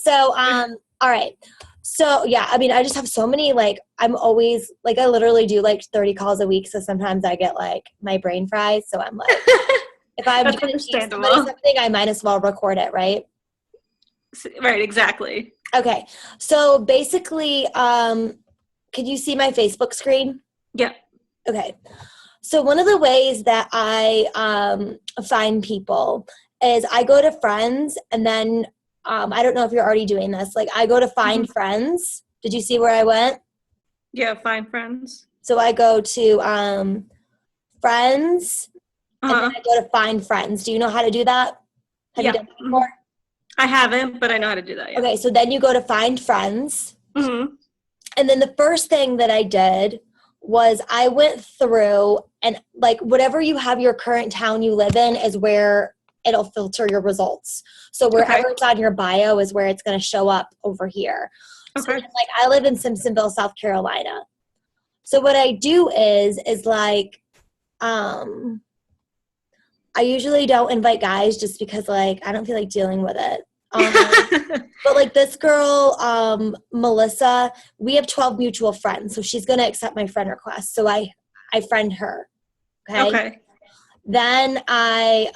So, all right. So yeah, I mean, I just have so many, like, I'm always like, I literally do like 30 calls a week. So sometimes I get like my brain fries. So I'm like, if I'm That's going to teach somebody understandable. something, I might as well record it. Right. Right, exactly. Okay. So basically, could you see my Facebook screen? Yeah. Okay. So one of the ways that I find people is I go to friends, and then I don't know if you're already doing this. Like, I go to find friends. Did you see where I went? Yeah, find friends. So I go to friends, and then Uh-huh. I go to find friends. Do you know how to do that? Have you Yeah. done that before? I haven't, but I know how to do that, yeah. Okay, so then you go to find friends. Mm-hmm. And then the first thing that I did was I went through, and like, whatever you have your current town you live in is where it'll filter your results. So wherever it's on your bio is where it's going to show up over here. So Okay. like, I live in Simpsonville, South Carolina. So what I do is like, I usually don't invite guys just because, like, I don't feel like dealing with it. But like, this girl, Melissa, we have 12 mutual friends, so she's gonna accept my friend request. So I friend her. Okay. Okay. Then like,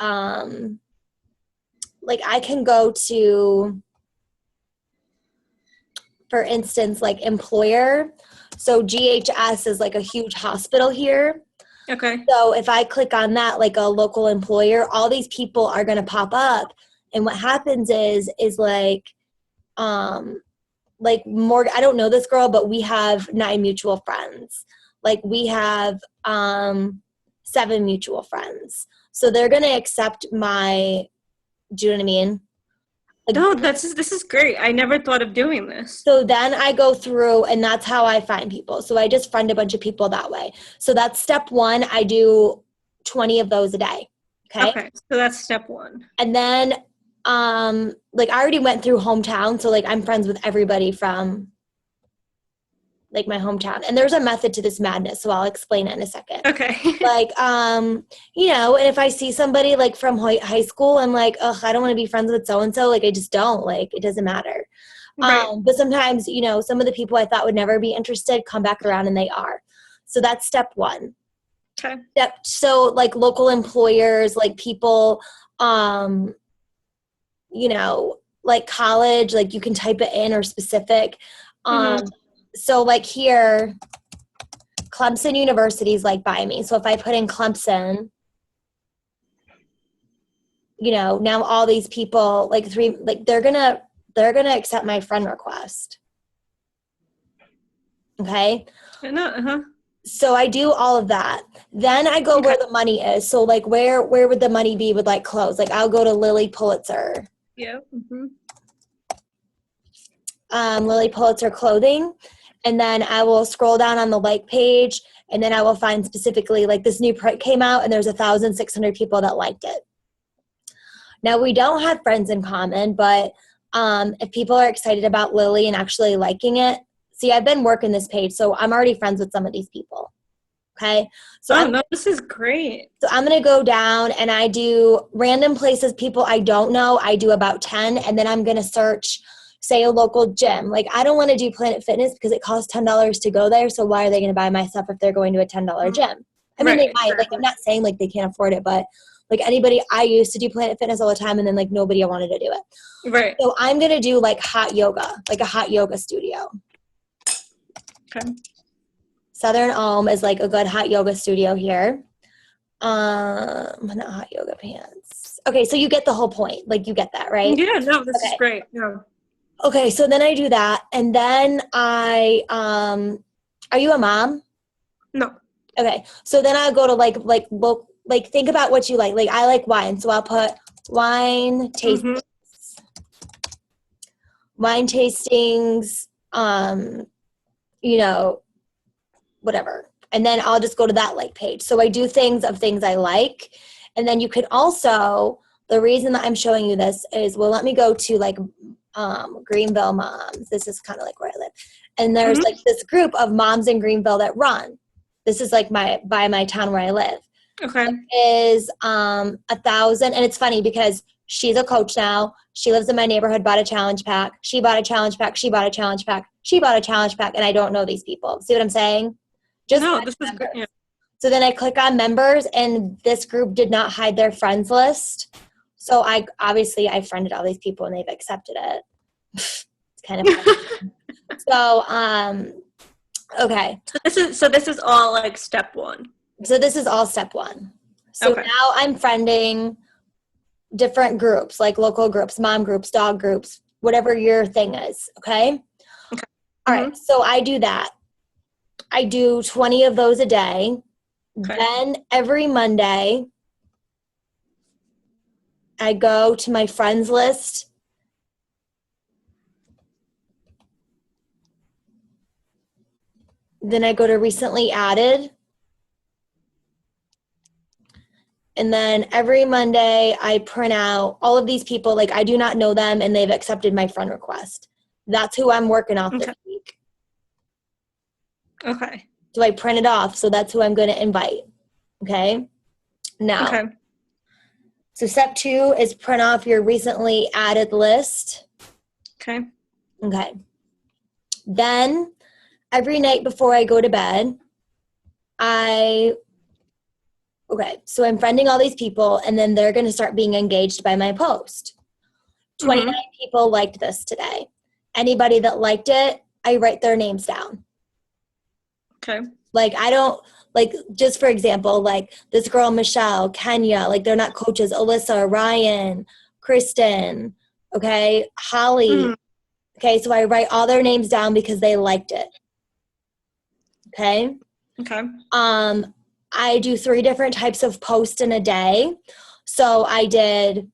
I can go to, for instance, like, employer. So GHS is like a huge hospital here. Okay. So if I click on that, like a local employer, all these people are going to pop up. And what happens is more, I don't know this girl, but we have 9 mutual friends. Like, we have 7 mutual friends. So they're going to accept my, do you know what I mean? Like, No, this is great. I never thought of doing this. so then I go through, and that's how I find people. So I just friend a bunch of people that way. So that's step 1. I do 20 of those a day. Okay. So that's step 1. And then, like, I already went through hometown. So like, I'm friends with everybody from like my hometown, and there's a method to this madness. So I'll explain it in a second. Okay. Like, you know, and if I see somebody like from high school, I'm like, ugh, I don't want to be friends with so-and-so. Like, I just don't, like, it doesn't matter. Right. But sometimes, you know, some of the people I thought would never be interested come back around, and they are. So that's step 1. Okay. So like, local employers, like people, you know, like college, like, you can type it in, or specific. So like, here, Clemson University is like by me. So if I put in Clemson, you know, now all these people, like, 3, like, they're gonna accept my friend request. Okay. So I do all of that. Then I go where the money is. So like, where would the money be with like clothes? Like, I'll go to Lilly Pulitzer. Yeah. Lilly Pulitzer clothing. And then I will scroll down on the like page, and then I will find specifically, like, this new print came out and there's 1,600 people that liked it. Now, we don't have friends in common, but if people are excited about Lilly and actually liking it, see, I've been working this page, so I'm already friends with some of these people. Okay. So no, this is great. So I'm going to go down, and I do random places, people I don't know. I do about 10, and then I'm going to search, say, a local gym. Like, I don't want to do Planet Fitness because it costs $10 to go there. So why are they going to buy my stuff if they're going to a $10 gym? I mean, they might. Exactly. Like, I'm not saying like they can't afford it, but like, anybody, I used to do Planet Fitness all the time, and then like nobody wanted to do it. Right. So I'm going to do like hot yoga, like a hot yoga studio. Okay. Southern Elm is like a good hot yoga studio here. Not hot yoga pants. Okay, so you get the whole point. Like, you get that, right? Yeah, no, this is great. No. Okay, so then I do that, and then I are you a mom? No. Okay, so then I'll go to like think about what you like. Like, I like wine, so I'll put wine tastings. Wine tastings, you know, whatever. And then I'll just go to that like page. So I do things I like. And then you can also, the reason that I'm showing you this is, well, let me go to like Greenville Moms. This is kind of like where I live. And there's like this group of moms in Greenville that run. This is like by my town where I live. Okay. It is 1,000. And it's funny because She's a coach now. She lives in my neighborhood, bought a challenge pack. She bought a challenge pack. She bought a challenge pack. She bought a challenge pack. And I don't know these people. See what I'm saying? No, this is good. Yeah. So then I click on members, and this group did not hide their friends list. So I friended all these people and they've accepted it. It's kind of funny. So, okay. So this is all like step one. So this is all step one. So Okay. now I'm friending different groups, like local groups, mom groups, dog groups, whatever your thing is. Okay. Okay. All right. So I do that. I do 20 of those a day. Okay. Then every Monday, I go to my friends list. Then I go to recently added. And then every Monday, I print out all of these people. Like, I do not know them, and they've accepted my friend request. That's who I'm working off this week. Okay. So I print it off. So that's who I'm going to invite. Okay. Now, Okay. so step 2 is print off your recently added list. Okay. Okay. Then every night before I go to bed, so I'm friending all these people, and then they're going to start being engaged by my post. 29 people liked this today. Anybody that liked it, I write their names down. Okay. Like, I don't, like, just for example, like this girl, Michelle, Kenya, like they're not coaches, Alyssa, Ryan, Kristen, okay, Holly. Okay, so I write all their names down because they liked it. Okay. Okay. I do 3 different types of posts in a day. So I did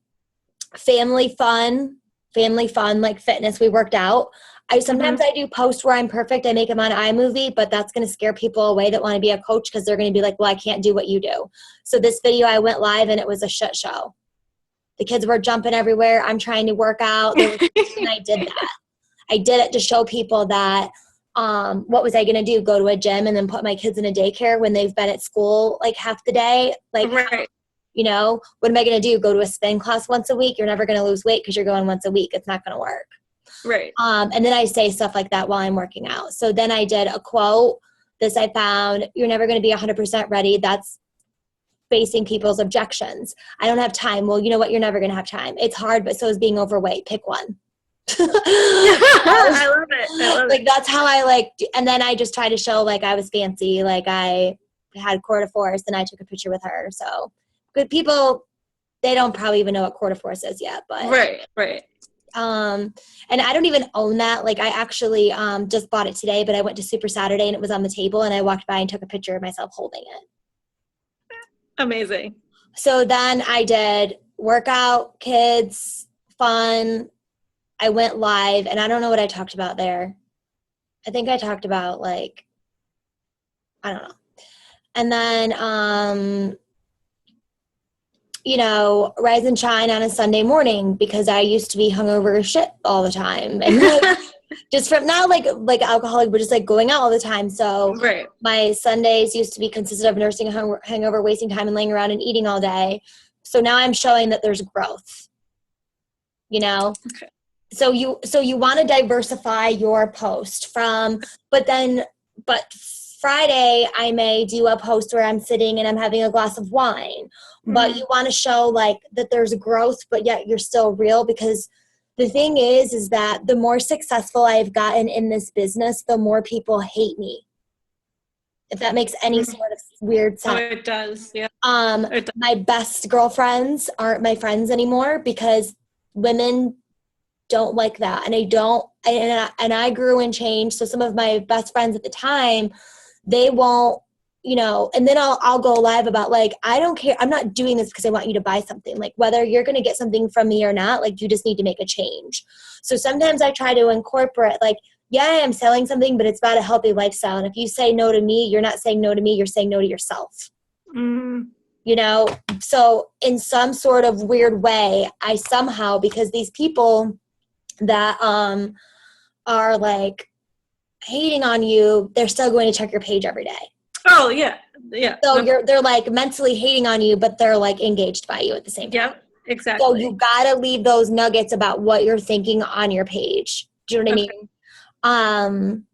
family fun, like fitness. We worked out. Sometimes I do posts where I'm perfect. I make them on iMovie, but that's going to scare people away that want to be a coach because they're going to be like, well, I can't do what you do. So this video, I went live and it was a shit show. The kids were jumping everywhere. I'm trying to work out. And I did that. I did it to show people that what was I going to do? Go to a gym and then put my kids in a daycare when they've been at school like half the day? Like, right. you know, what am I going to do? Go to a spin class once a week? You're never going to lose weight because you're going once a week. It's not going to work. Right. And then I say stuff like that while I'm working out. So then I did a quote. This I found, you're never going to be 100% ready. That's facing people's objections. I don't have time. Well, you know what? You're never going to have time. It's hard, but so is being overweight. Pick one. I love it. Like, that's how I like, and then I just try to show like I was fancy. Like I had quarter force and I took a picture with her. So good people, they don't probably even know what quarter force is yet, but right. And I don't even own that. Like I actually just bought it today, but I went to Super Saturday and it was on the table and I walked by and took a picture of myself holding it. Amazing. So then I did workout, kids, fun. I went live and I don't know what I talked about there. I think I talked about like, I don't know. And then, you know, rise and shine on a Sunday morning because I used to be hungover as shit all the time. And like, just from not like alcoholic, but just like going out all the time. So right. My Sundays used to be consisted of nursing a hangover, wasting time and laying around and eating all day. So now I'm showing that there's growth, you know? Okay. So you want to diversify your post but Friday I may do a post where I'm sitting and I'm having a glass of wine, but you want to show like that there's growth, but yet you're still real, because the thing is that the more successful I've gotten in this business, the more people hate me. If that makes any sort of weird sense. Oh, it does. Yeah. It does. My best girlfriends aren't my friends anymore because women don't like that. And I grew and changed. So some of my best friends at the time, they won't, you know, and then I'll go live about like, I don't care. I'm not doing this because I want you to buy something. Like whether you're going to get something from me or not, like you just need to make a change. So sometimes I try to incorporate like, yeah, I'm selling something, but it's about a healthy lifestyle. And if you say no to me, you're not saying no to me, you're saying no to yourself. You know? So in some sort of weird way, I somehow, because these people that are like hating on you, they're still going to check your page every day. Oh yeah. So they're like mentally hating on you, but they're like engaged by you at the same time. Yeah. Exactly. So you gotta leave those nuggets about what you're thinking on your page. Do you know what I mean?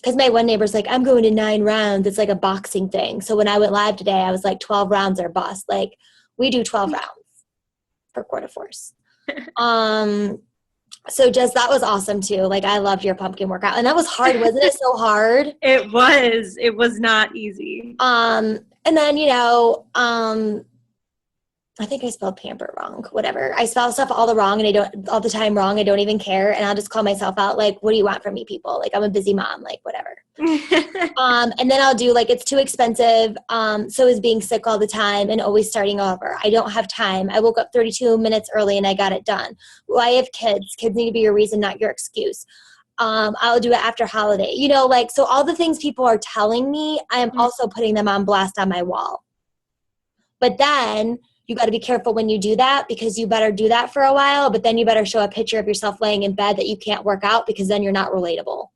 Because my one neighbor's like, I'm going to 9 rounds. It's like a boxing thing. So when I went live today, I was like, 12 rounds or bust. Like, we do 12 rounds for quarter force. So just that was awesome too. Like, I loved your pumpkin workout, and that was hard, wasn't it? So hard. It was not easy. And then I think I spelled pamper wrong. Whatever. I spell stuff all the time wrong. I don't even care. And I'll just call myself out. Like, what do you want from me, people? Like, I'm a busy mom. Like, whatever. And then I'll do like, it's too expensive. So is being sick all the time and always starting over. I don't have time. I woke up 32 minutes early and I got it done. Well, I have kids. Kids need to be your reason, not your excuse. I'll do it after holiday. So all the things people are telling me, I am also putting them on blast on my wall. But then you got to be careful when you do that, because you better do that for a while, but then you better show a picture of yourself laying in bed that you can't work out, because then you're not relatable.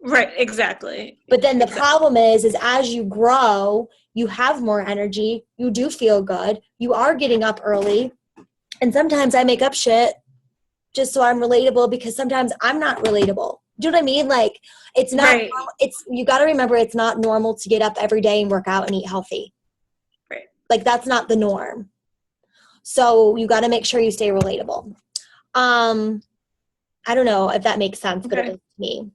Right, exactly. But then the problem is as you grow, you have more energy, you do feel good, you are getting up early, and sometimes I make up shit just so I'm relatable, because sometimes I'm not relatable. Do you know what I mean? Like, it's not, right. You got to remember, it's not normal to get up every day and work out and eat healthy. Right. Like, that's not the norm. So you got to make sure you stay relatable. I don't know if that makes sense, but it does to me.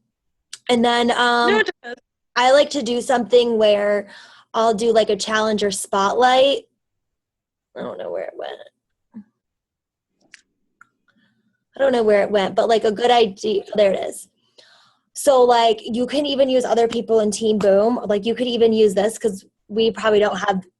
And then No, it does. I like to do something where I'll do like a challenge or spotlight. I don't know where it went, but like a good idea. There it is. So like, you can even use other people in Team Boom. Like, you could even use this, because we probably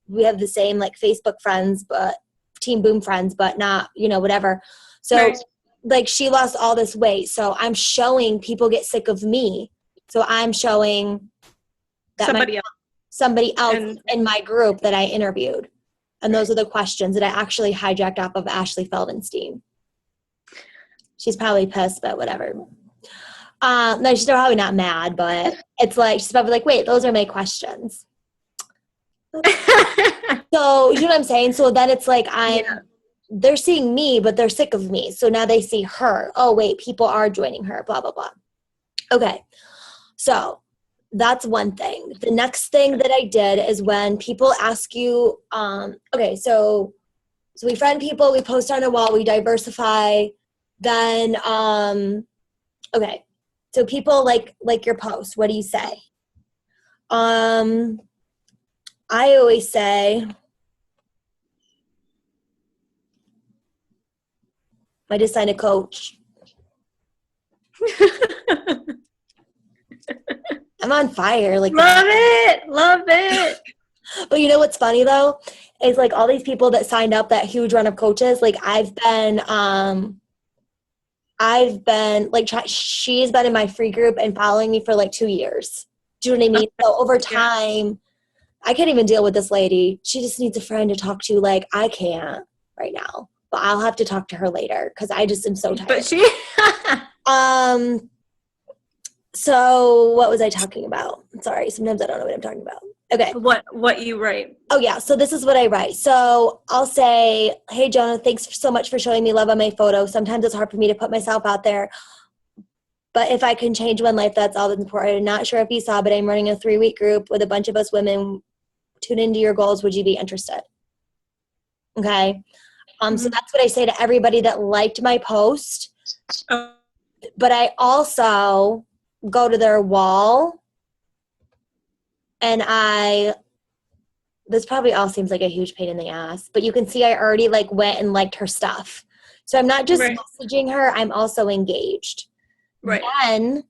we have the same like Facebook friends, but Team Boom friends, but not, whatever. So right. Like, she lost all this weight. So I'm showing people get sick of me. So I'm showing that somebody else in my group that I interviewed. And those are the questions that I actually hijacked off of Ashley Feldenstein. She's probably pissed, but whatever. No, she's probably not mad, but it's like, she's probably like, wait, those are my questions. So, you know what I'm saying? So then it's like, they're seeing me, but they're sick of me. So now they see her. Oh, wait, people are joining her, blah, blah, blah. Okay. So that's one thing. The next thing that I did is when people ask you, so we friend people, we post on a wall, we diversify. Then, so people like your post. What do you say? I always say, I just signed a coach. I'm on fire. Like, love it. But you know what's funny though? Is like all these people that signed up, that huge run of coaches, like I've been like, she's been in my free group and following me for like 2 years. Do you know what I mean? So over time, I can't even deal with this lady. She just needs a friend to talk to. Like, I can't right now, but I'll have to talk to her later, because I just am so tired. But she So what was I talking about? Sorry, sometimes I don't know what I'm talking about. Okay. What you write. Oh, yeah. So this is what I write. So I'll say, hey, Jonah, thanks so much for showing me love on my photo. Sometimes it's hard for me to put myself out there. But if I can change one life, that's all that's important. I'm not sure if you saw, but I'm running a 3-week group with a bunch of us women. Tune into your goals. Would you be interested? Okay. So that's what I say to everybody that liked my post. But I also go to their wall, and this probably all seems like a huge pain in the ass, but you can see I already like went and liked her stuff. So I'm not just messaging her, I'm also engaged. Right. Then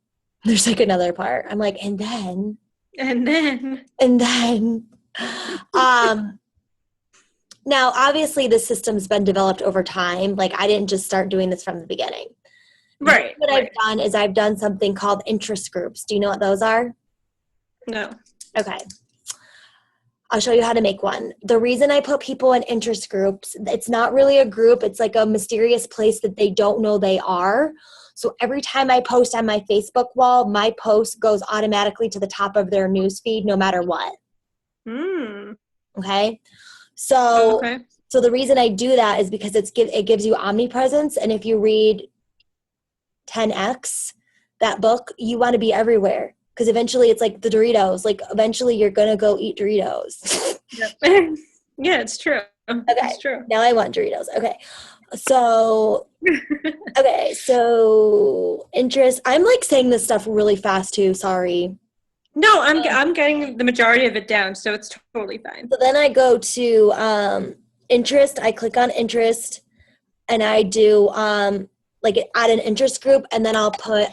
there's like another part. I'm like, and then now obviously the system's been developed over time. Like, I didn't just start doing this from the beginning. Right. What I've done is I've done something called interest groups. Do you know what those are? No. Okay. I'll show you how to make one. The reason I put people in interest groups, it's not really a group. It's like a mysterious place that they don't know they are. So every time I post on my Facebook wall, my post goes automatically to the top of their news feed, no matter what. Okay. So So the reason I do that is because it gives you omnipresence. And if you read 10X, that book, you want to be everywhere. Because eventually it's like the Doritos. Like eventually you're going to go eat Doritos. Yep. Yeah, it's true. Okay. It's true. Now I want Doritos. Okay. So, so interest. I'm like saying this stuff really fast too. Sorry. No, I'm getting the majority of it down, so it's totally fine. So then I go to interest. I click on interest and I do like add an interest group, and then I'll put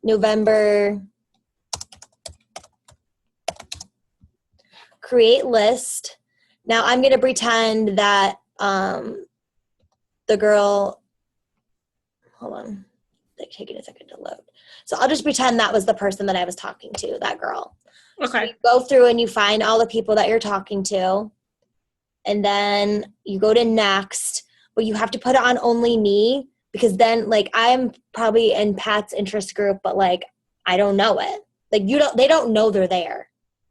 November, create list. Now I'm going to pretend that the girl, hold on, like taking a second to load. So I'll just pretend that was the person that I was talking to, that girl. Okay. So you go through and you find all the people that you're talking to, and then you go to next, but you have to put it on only me, because then like I'm probably in Pat's interest group, but like I don't know it. Like they don't know they're there.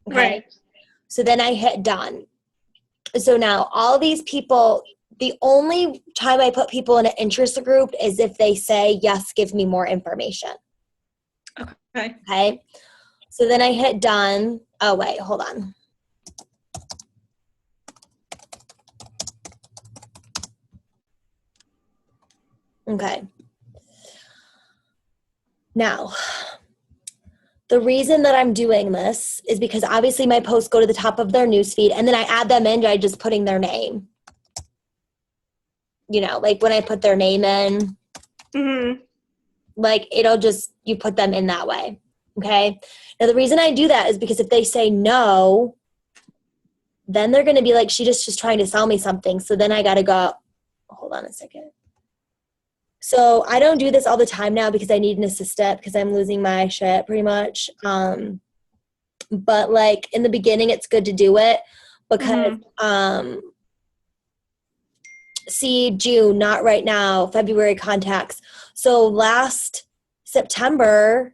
Okay. Right. So then I hit done. So now all these people, the only time I put people in an interest group is if they say, yes, give me more information. Okay. Okay. So then I hit done. Oh, wait, hold on. Okay. Now, the reason that I'm doing this is because obviously my posts go to the top of their newsfeed, and then I add them in by just putting their name. You know, like when I put their name in, Mm-hmm. like it'll just, you put them in that way. Okay. Now the reason I do that is because if they say no, then they're going to be like, she just trying to sell me something. So then I got to go, hold on a second. So I don't do this all the time now because I need an assistant because I'm losing my shit pretty much. But like in the beginning, it's good to do it because, see June, not right now, February contacts. So last September,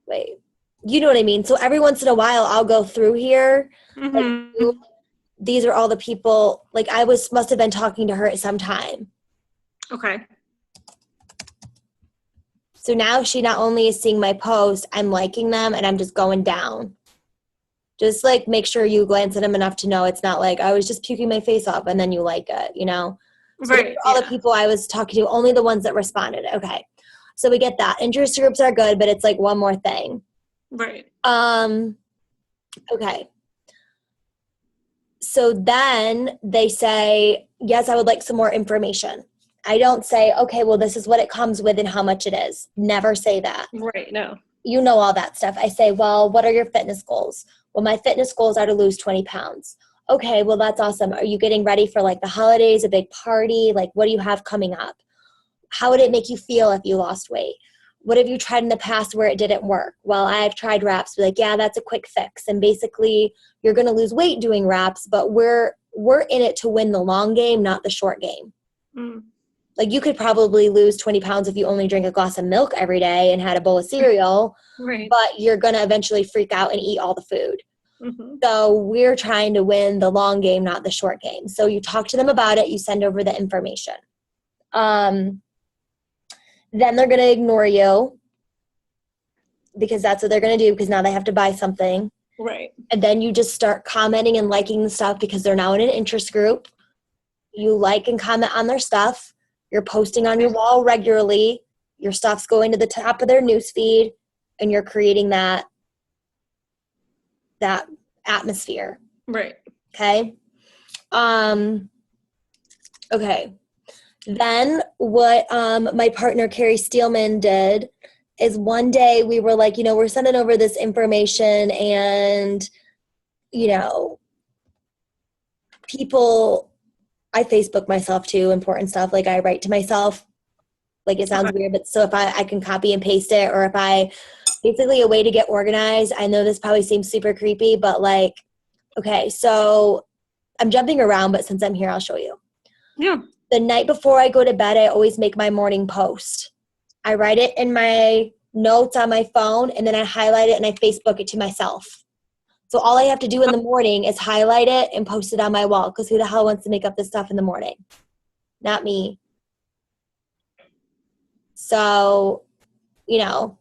wait, you know what I mean? So every once in a while I'll go through here. Mm-hmm. Like, these are all the people, like I must have been talking to her at some time. Okay. So now she not only is seeing my post, I'm liking them and I'm just going down. Just like make sure you glance at them enough to know it's not like I was just puking my face off and then you like it, you know? So Right. all the people I was talking to, only the ones that responded. Okay. So we get that. Interest groups are good, but it's like one more thing. Right. Okay. So then they say, yes, I would like some more information. I don't say, okay, well, this is what it comes with and how much it is. Never say that. Right. No. You know all that stuff. I say, well, what are your fitness goals? Well, my fitness goals are to lose 20 pounds. Okay, well, that's awesome. Are you getting ready for like the holidays, a big party? Like, what do you have coming up? How would it make you feel if you lost weight? What have you tried in the past where it didn't work? Well, I've tried wraps. Like, yeah, that's a quick fix. And basically, you're going to lose weight doing wraps, but we're in it to win the long game, not the short game. Mm. Like, you could probably lose 20 pounds if you only drink a glass of milk every day and had a bowl of cereal, Right. but you're going to eventually freak out and eat all the food. Mm-hmm. So we're trying to win the long game, not the short game. So you talk to them about it. You send over the information. Then they're going to ignore you because that's what they're going to do because now they have to buy something. Right. And then you just start commenting and liking the stuff because they're now in an interest group. You like and comment on their stuff. You're posting on your wall regularly. Your stuff's going to the top of their newsfeed, and you're creating that atmosphere. Right. Okay. Okay. Then what my partner Carrie Steelman did is one day we were like, we're sending over this information and, people, I Facebook myself too, important stuff. Like I write to myself, like it sounds weird, but so if I can copy and paste it, or if basically a way to get organized. I know this probably seems super creepy, but like, okay, so I'm jumping around, but since I'm here, I'll show you. Yeah. The night before I go to bed, I always make my morning post. I write it in my notes on my phone, and then I highlight it and I Facebook it to myself. So all I have to do in the morning is highlight it and post it on my wall, because who the hell wants to make up this stuff in the morning? Not me. So, you know,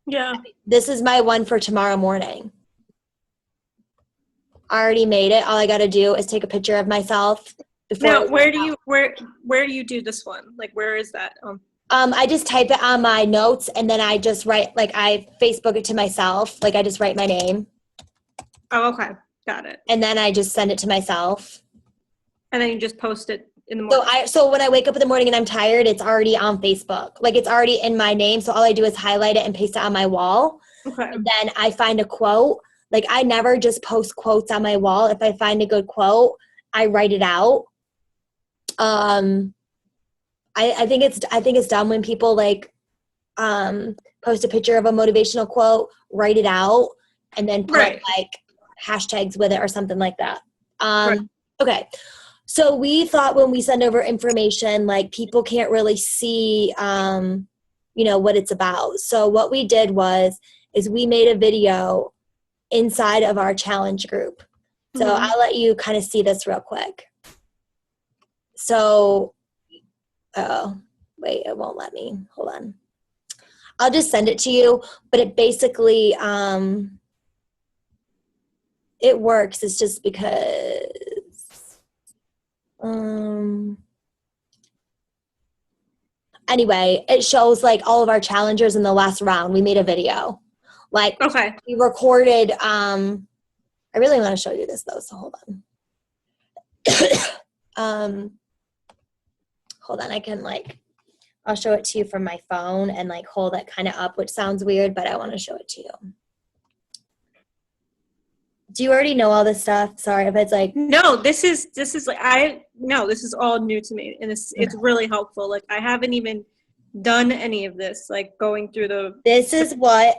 Yeah. this is my one for tomorrow morning. I already made it. All I got to do is take a picture of myself. Now, where do you do this one? Like, where is that? I just type it on my notes, and then I just write, like, I Facebook it to myself. Like, I just write my name. Oh, okay. Got it. And then I just send it to myself. And then you just post it in the morning. So when I wake up in the morning and I'm tired, it's already on Facebook. Like, it's already in my name. So all I do is highlight it and paste it on my wall. Okay. And then I find a quote. Like, I never just post quotes on my wall. If I find a good quote, I write it out. I think it's dumb when people like post a picture of a motivational quote, write it out, and then put like hashtags with it or something like that. Okay. So we thought when we send over information, like, people can't really see, what it's about. So what we did is we made a video inside of our challenge group. So I'll let you kind of see this real quick. So, wait, it won't let me. Hold on. I'll just send it to you, but it basically, it works. It's just because, anyway, it shows like all of our challengers in the last round. We made a video. Like, we recorded, I really want to show you this though, so hold on. Hold on, I'll show it to you from my phone and like hold it kind of up, which sounds weird, but I want to show it to you. Do you already know all this stuff? Sorry if it's like. No, this is like, this is all new to me, and it's really helpful. Like, I haven't even done any of this, like going through This is what,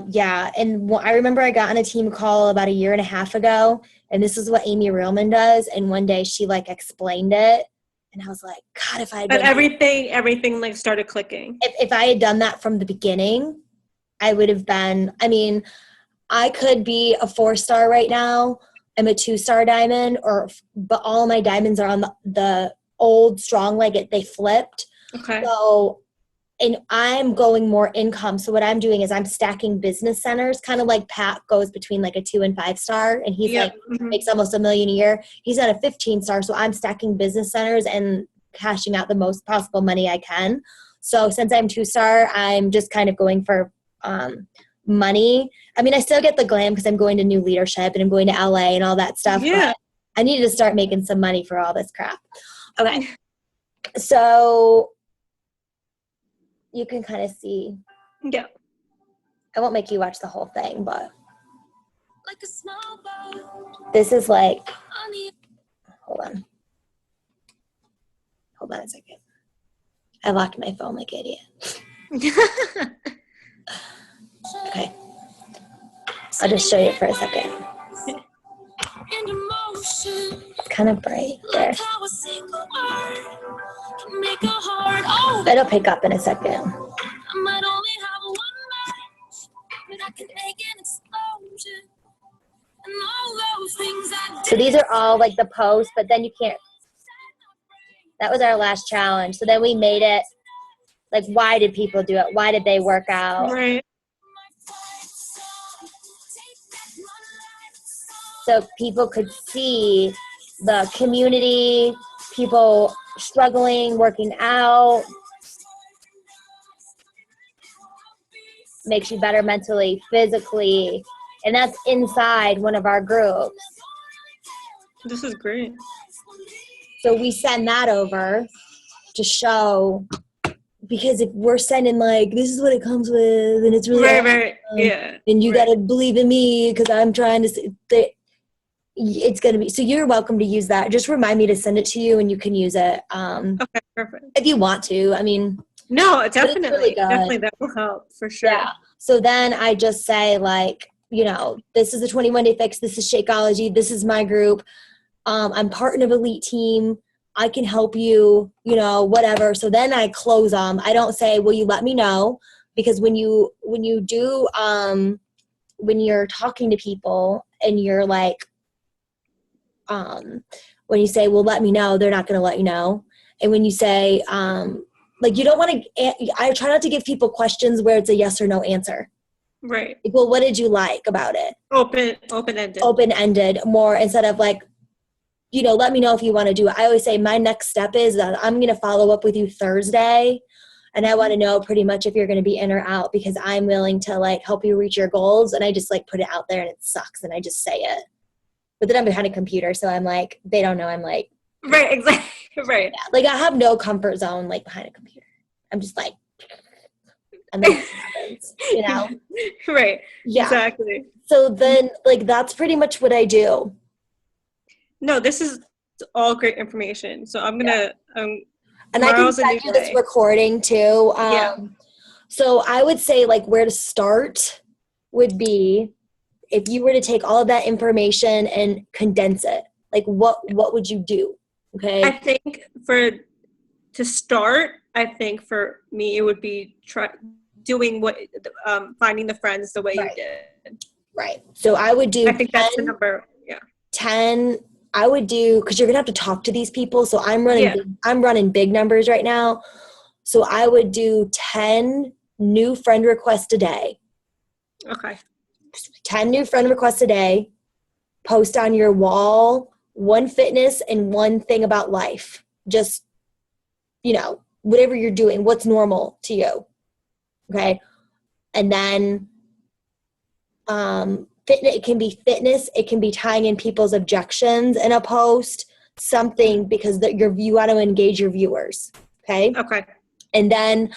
yeah. And I remember I got on a team call about 1.5 years ago, and this is what Amy Reelman does. And one day she like explained it. And I was like, God, if I had done everything like started clicking. If I had done that from the beginning, I would have been, I could be a 4-star right now. I'm a 2-star diamond, but all my diamonds are on the old strong leg. They flipped. Okay. So, and I'm going more income. So what I'm doing is I'm stacking business centers, kind of like Pat goes between like a 2 and 5-star, and he's makes almost $1 million a year. He's at a 15-star. So I'm stacking business centers and cashing out the most possible money I can. So since I'm 2-star, I'm just kind of going for money. I still get the glam because I'm going to new leadership and I'm going to LA and all that stuff. Yeah. But I needed to start making some money for all this crap. Okay. So you can kind of see. Yeah. I won't make you watch the whole thing, but like a small boat. This is like, hold on a second. I locked my phone like an idiot. Okay. I'll just show you for a second. It's kind of bright there. It'll pick up in a second. So these are all like the posts, but then you can't. That was our last challenge. So then we made it like, why did people do it? Why did they work out? Right. So people could see the community, people struggling, working out. Makes you better mentally, physically. And that's inside one of our groups. This is great. So we send that over to show, because if we're sending like, this is what it comes with, and it's really right. Yeah. And you got to believe in me because I'm trying to say that it's going to be, so you're welcome to use that. Just remind me to send it to you and you can use it. Okay, perfect. If you want to, No, definitely. Really definitely that will help for sure. Yeah. So then I just say like, this is the 21 Day Fix. This is Shakeology. This is my group. I'm part of Elite Team. I can help you, whatever. So then I close them. I don't say, will you let me know? Because when you do when you're talking to people and you're like, when you say, well, let me know, they're not going to let you know. And when you say, like, you don't want to, I try not to give people questions where it's a yes or no answer. Right. Like, well, what did you like about it? Open-ended. Open-ended, more, instead of like, you know, let me know if you want to do it. I always say my next step is that I'm going to follow up with you Thursday. And I want to know pretty much if you're going to be in or out, because I'm willing to like help you reach your goals. And I just like put it out there and it sucks. And I just say it. But then I'm behind a computer. So I'm like, they don't know. I'm like, right. Exactly. Right. yeah, like I have no comfort zone, like behind a computer. I'm just like, and then it happens, you know? Right. Yeah. Exactly. So then like, that's pretty much what I do. No, this is all great information. So I'm going to, and I can send you this recording too. So I would say like where to start would be, if you were to take all of that information and condense it, like what would you do? Okay. I think to start, I think for me, it would be doing finding the friends the way you did. Right. So I would do, I think that's the number. Yeah. 10. I would do, because you're going to have to talk to these people. So I'm running big numbers right now. So I would do 10 new friend requests a day. Okay. 10 new friend requests a day. Post on your wall, one fitness and one thing about life. Just, you know, whatever you're doing, what's normal to you. Okay. And then, it can be fitness. It can be tying in people's objections in a post, something, because you want to engage your viewers. Okay. Okay. And then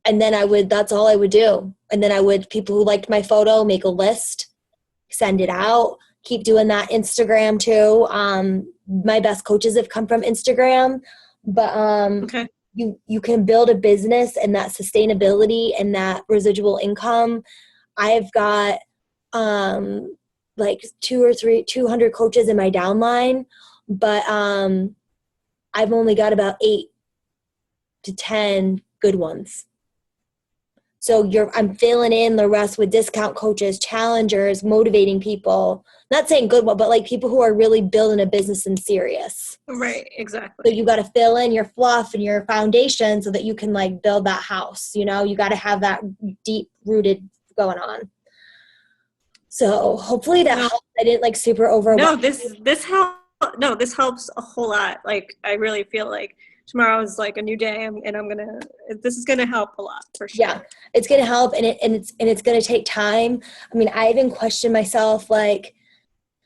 that's all I would do. And then I would, people who liked my photo, make a list, send it out, keep doing that. Instagram too. My best coaches have come from Instagram, but, okay. You can build a business and that sustainability and that residual income. I've got like 200 coaches in my downline, but I've only got about 8 to 10 good ones. So I'm filling in the rest with discount coaches, challengers, motivating people. Not saying good one, but like people who are really building a business and serious. Right, exactly. So you got to fill in your fluff and your foundation so that you can like build that house. You know, you got to have that deep rooted going on. So hopefully that helps. I didn't like super overwhelm. No, this helps. No, this helps a whole lot. Like I really feel like tomorrow is like a new day, and this is gonna help a lot for sure. Yeah, it's gonna help, and it's gonna take time. I mean, I even questioned myself, like,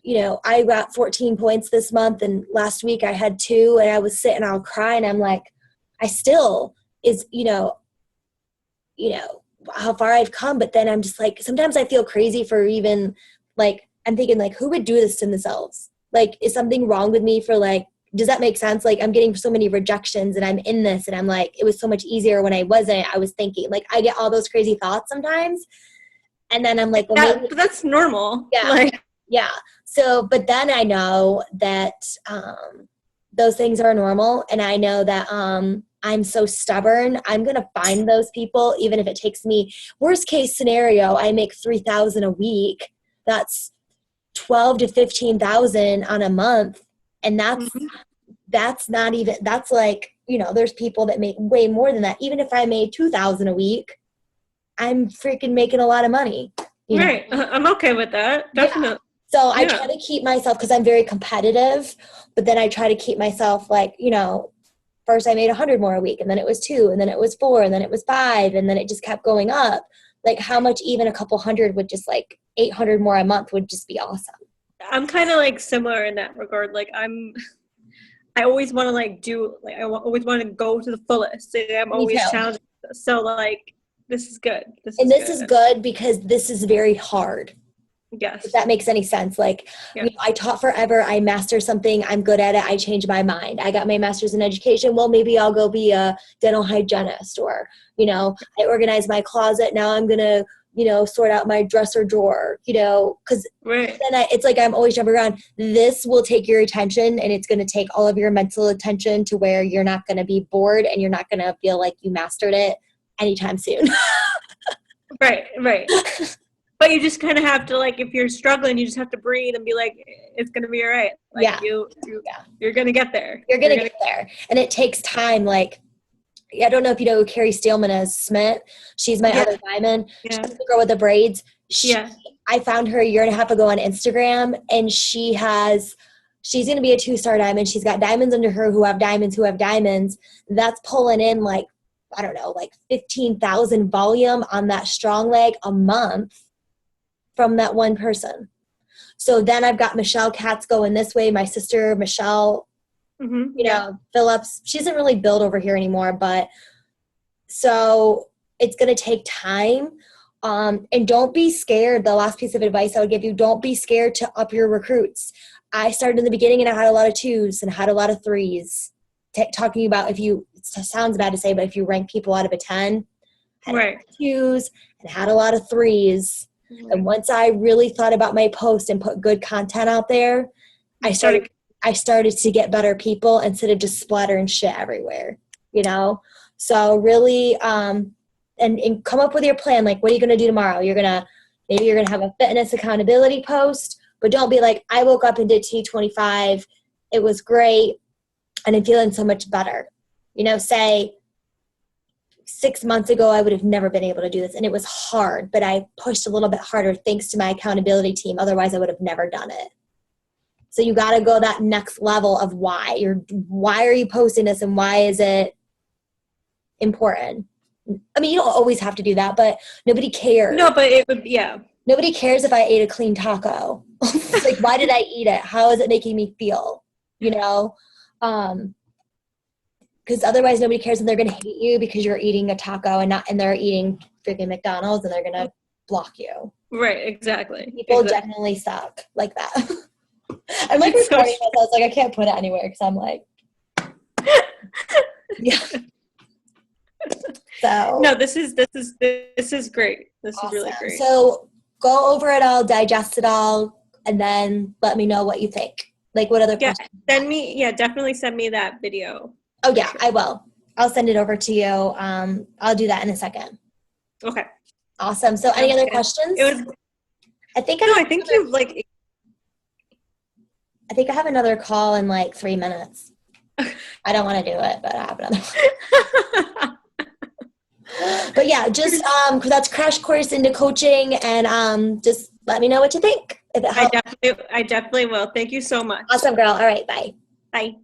you know, I got 14 points this month, and last week I had 2, and I was sitting, I'll cry, and I'm like, I still is, you know, how far I've come, but then I'm just like, sometimes I feel crazy for even like, I'm thinking like, who would do this to themselves? Like, is something wrong with me for like, does that make sense? Like, I'm getting so many rejections and I'm in this, and I'm like, it was so much easier when I wasn't. I was thinking, like, I get all those crazy thoughts sometimes. And then I'm like, well, yeah, maybe, but that's normal. Yeah. Yeah. So, but then I know that those things are normal. And I know that I'm so stubborn. I'm going to find those people, even if it takes me, worst case scenario, I make $3,000 a week. That's 12 to 15,000 on a month. And that's not even, that's like, you know, there's people that make way more than that. Even if I made 2,000 a week, I'm freaking making a lot of money. Right. I'm okay with that. Definitely. Yeah. So I try to keep myself, because I'm very competitive, but then I try to keep myself like, you know, first I made 100 more a week, and then it was 2, and then it was 4, and then it was 5, and then it just kept going up. Like how much even a couple hundred would just like 800 more a month would just be awesome. I'm kind of like similar in that regard. Like I always want to like do, like I always want to go to the fullest. I'm always challenging. So like, this is good. This is good because this is very hard. Yes. If that makes any sense. Like, you know, I taught forever. I master something. I'm good at it. I change my mind. I got my master's in education. Well, maybe I'll go be a dental hygienist, or, you know, I organize my closet. Now I'm going to, you know, sort out my dresser drawer, you know, because then it's like I'm always jumping around. This will take your attention, and it's going to take all of your mental attention to where you're not going to be bored, and you're not going to feel like you mastered it anytime soon. Right. But you just kind of have to, like, if you're struggling, you just have to breathe and be like, it's going to be all right. Like, you're going to get there. You're going to get there. And it takes time. Like, I don't know if you know who Carrie Steelman is, Smith. She's my other diamond. Yeah. She's the girl with the braids. I found her a year and a half ago on Instagram, and she's going to be a 2-star diamond. She's got diamonds under her who have diamonds. That's pulling in, like, I don't know, like 15,000 volume on that strong leg a month from that one person. So then I've got Michelle Katz going this way. My sister, Michelle, Phillips, she doesn't really build over here anymore, but so it's going to take time. And don't be scared. The last piece of advice I would give you, don't be scared to up your recruits. I started in the beginning and I had a lot of 2s and had a lot of 3s. Talking about it sounds bad to say, but if you rank people out of a 10, had a lot of 2s and had a lot of 3s. And once I really thought about my post and put good content out there, I started to get better people instead of just splattering shit everywhere, So really, and come up with your plan. Like, what are you going to do tomorrow? Maybe you're going to have a fitness accountability post, but don't be like, I woke up and did T25. It was great. And I'm feeling so much better. Say 6 months ago, I would have never been able to do this. And it was hard, but I pushed a little bit harder thanks to my accountability team. Otherwise, I would have never done it. So you got to go that next level of why. Why are you posting this and why is it important? I mean, you don't always have to do that, but nobody cares. No, but it would, yeah. Nobody cares if I ate a clean taco. Like, why did I eat it? How is it making me feel? Because otherwise nobody cares, and they're going to hate you because you're eating a taco and they're eating freaking McDonald's, and they're going to block you. Right, exactly. People genuinely suck like that. I'm like recording myself. I was like, I can't put it anywhere because I'm like, yeah. So no, this is great. This awesome. Is really great. So go over it all, digest it all, and then let me know what you think. Like, what other questions? Definitely send me that video. Oh yeah, I will. I'll send it over to you. I'll do that in a second. Okay. Awesome. So any other questions? I think I have another call in like 3 minutes. I don't want to do it, but I have another one. But yeah, just that's Crash Course into Coaching, and just let me know what you think. If it helps. I definitely will. Thank you so much. Awesome, girl. All right, bye. Bye.